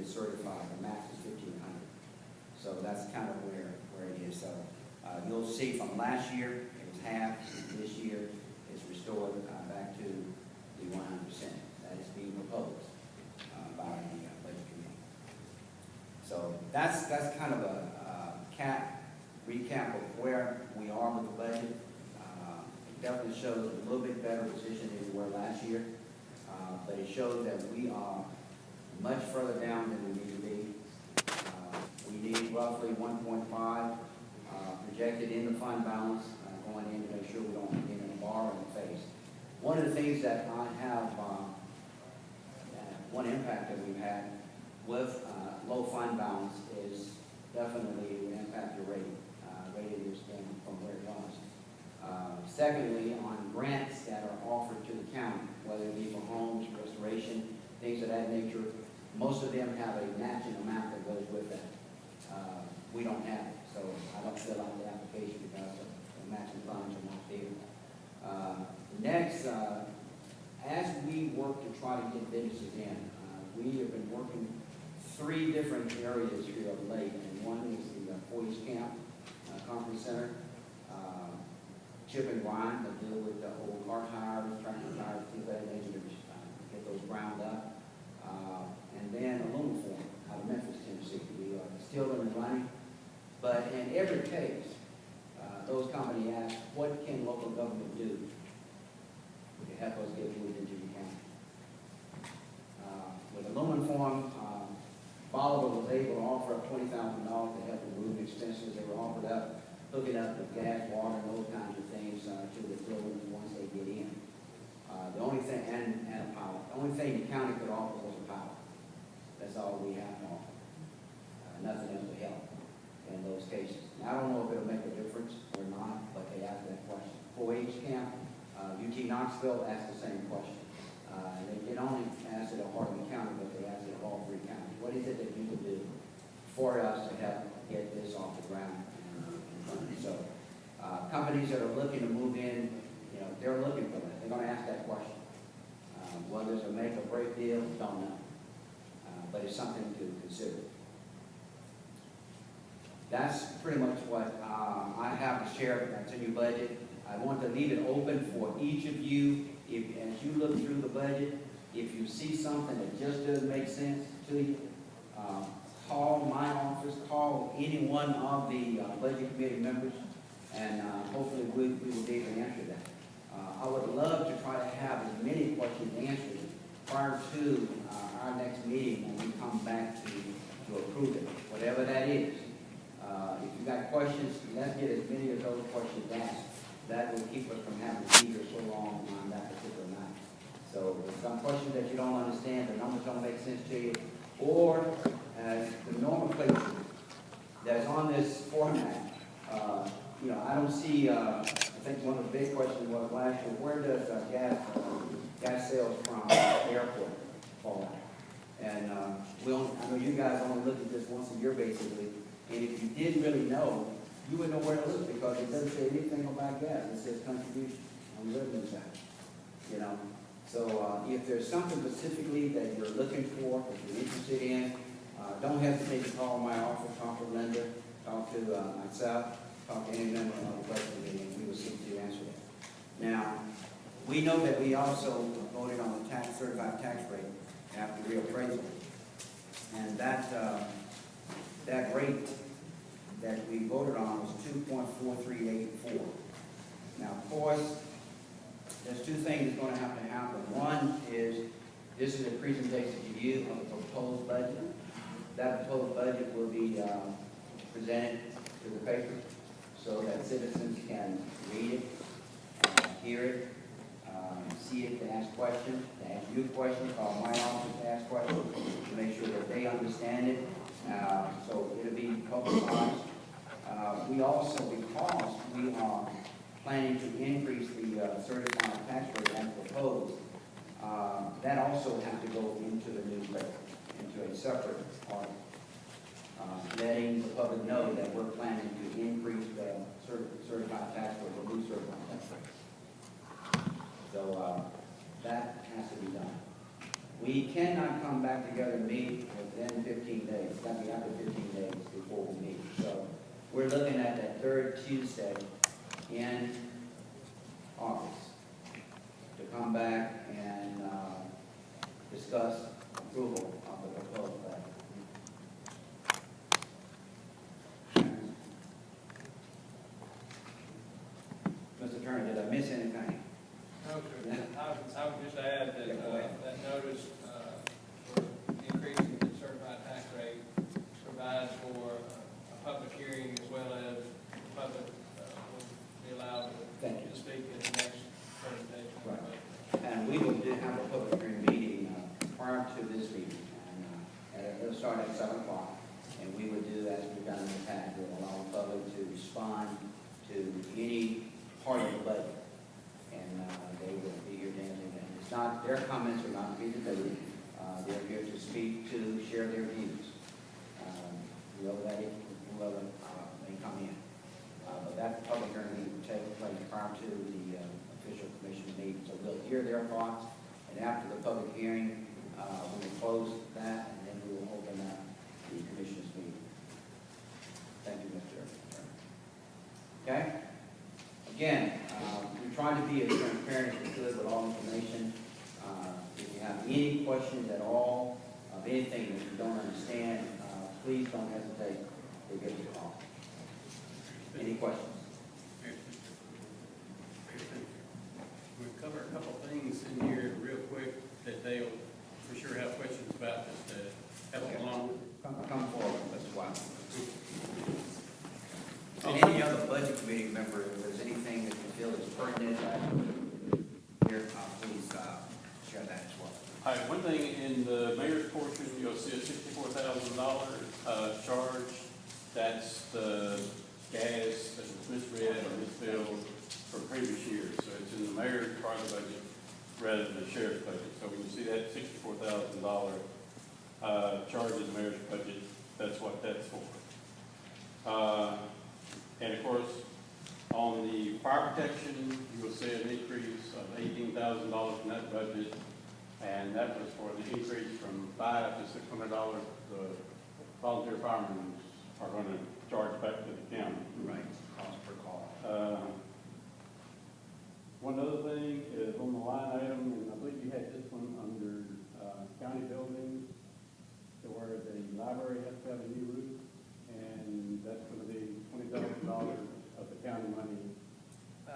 get certified. The max is 1,500. So that's kind of where it is. So you'll see from last year it was half. This year it's restored back to the 100%. That is being proposed by the budget committee. So that's kind of a recap of where we are with the budget. It definitely shows a little bit better position than we were last year, but it shows that we are much further down than we need to be. We need roughly 1.5 projected in the fund balance going in to make sure we don't get in a borrowing phase. One of the things that I have, one impact that we've had with low fund balance is definitely it would impact your rating. Rating your standing from where it was. Secondly, on grants that are offered to the county, whether it be for homes, restoration, things of that nature, most of them have a matching amount that goes with that. We don't have it, so I don't fill out the application because the matching funds are not there. Next, as we work to try to get businesses in, we have been working 3 different areas here of late, and one is the Boys Camp Conference Center, chip and grind, that deal with the old car tires, tractor tires, things of that nature, to get those ground up. And then aluminum foam out of Memphis, Tennessee. We are still in the running, but in every case, those companies ask, what can local government do to help us get moved into the county? With aluminum foam, Bolivar was able to offer up $20,000 to help remove expenses. They were offered up, hooking up with gas, water, and those kinds of things to the buildings once they get in. The only thing, and power. The only thing the county could offer was power. That's all we have to offer. Nothing else to help in those cases. Now, I don't know if it'll make a difference or not, but they asked that question. 4-H camp, UT Knoxville asked the same question. They did only ask it at Hardeman County, but they asked it at all 3 counties. What is it that you can do for us to help get this off the ground? So, companies that are looking to move in, they're looking for that. They're going to ask that question. Whether it's a make or break deal, don't know. But it's something to consider. That's pretty much what I have to share. That's in your budget. I want to leave it open for each of you. As you look through the budget, if you see something that just doesn't make sense to you, call my office, call any one of the budget committee members, and hopefully we will be able to answer that. I would love to try to have as many questions answered prior to our next meeting when we come back to approve it, whatever that is. If you've got questions, let's get as many of those questions asked. That will keep us from having to be here so long on that particular night. So if some questions that you don't understand, the numbers don't make sense to you, or as the nomenclature that's on this format, I don't see, I think one of the big questions was last year, where does gas sales from the airport fall out? And I know you guys only look at this once a year basically, and if you didn't really know, you wouldn't know where to look because it doesn't say anything about gas. It says contribution on the revenue side. So if there's something specifically that you're looking for, that you're interested in, don't hesitate to call my office, talk to Linda, talk to myself, talk to any member of the budget committee, and we will seek to answer that. Now, we know that we also voted on the certified tax rate after reappraisal, and that rate that we voted on was 2.4384. Now, of course, there's 2 things that's going to have to happen. One is, this is a presentation to you of the proposed budget. That proposed budget will be presented to the paper so that citizens can read it, hear it, see it, to ask questions, to ask you questions, call my office to ask questions, to make sure that they understand it. So it'll be publicized. We also, because we are planning to increase the certified tax rate as proposed, that also has to go into the newspaper, into a separate article, letting the public know that we're planning to increase the certified tax rate, the new certified tax rate. So that has to be done. We can cannot come back together and meet within 15 days. It's got to be after 15 days before we meet. So we're looking at that third Tuesday in August to come back and discuss approval of the proposed budget. Mr. Attorney, did I miss anything? No, sir. I would just add that, Yeah, go ahead. that notice, for increasing the certified tax rate provides for a public hearing as well as the public, will be allowed Thank you. to speak at the next presentation. Right. And we will have a public hearing meeting prior to this meeting. And it'll start at 7 o'clock. And we would do as we've done in the past. We'll allow the public to respond to any part of the budget. And they will be here dancing. And it's not, their comments are not to be debated. They're here to speak, to share their views. Whoever may come in. But that public hearing will take place prior to the official commission meeting. So we'll hear their thoughts, and after the public hearing, we will close that, and then we will open up the commission's meeting. Thank you, Mr. Attorney. Okay? Again, we try to be as transparent as we could with all information. If you have any questions at all of anything that you don't understand, please don't hesitate to give us a call. Any questions? We'll cover a couple things in here real quick that they'll for sure have questions about, just to help along with. Come forward, Mr. White. And any other budget committee member, if there's anything that you feel is pertinent, here, please share that as well. All right, one thing in the mayor's portion, you'll see a $64,000 charge. That's the gas that was misread or misfilled for previous years. So it's in the mayor's part of the budget rather than the sheriff's budget. So when you see that $64,000 charge in the mayor's budget, that's what that's for. And of course, on the fire protection, you will see an increase of $18,000 in that budget. And that was for the increase from $500 to $600 the volunteer firemen are going to charge back to the county. Right, cost per call. One other thing is on the line item, and I believe you had this one under county buildings, to where the library has to have a new roof, and that's going to be $20,000 of the county money. I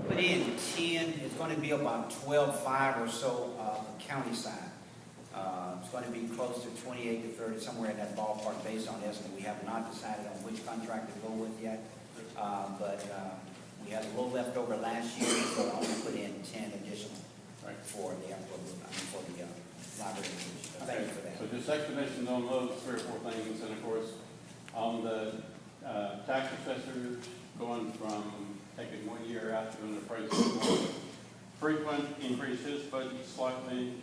put in 10, it's going to be about 12.5 or so the county side. It's going to be close to 28 to 30, somewhere in that ballpark based on estimate. We have not decided on which contract to go with yet, but we had a little left over last year, so I'm going to put in 10 additional for the library. Thank you for that. So just explanations on those 3 or 4 things, and of course, on the tax assessors going from taking 1 year out to an appraisal. Frequent increase his budget slightly,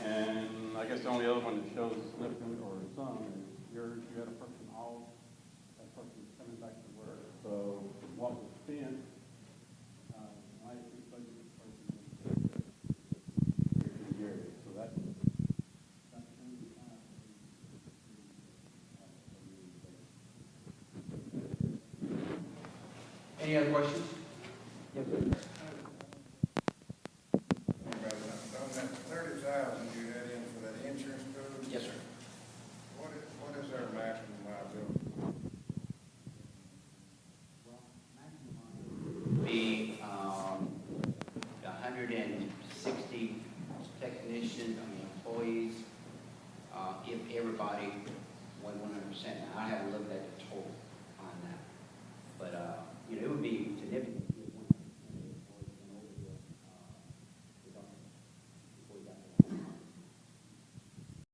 and I guess the only other one that shows significant or some is yours. You had a person off, that person's coming back to work. So what was spent, last year's budget person year. So that's Any other questions? Yes, sir. On that 30,000 you had in for that insurance code, Yes, sir. what is their maximum liability? Be 160 technicians, employees, if everybody went 100%. Now, I haven't looked at the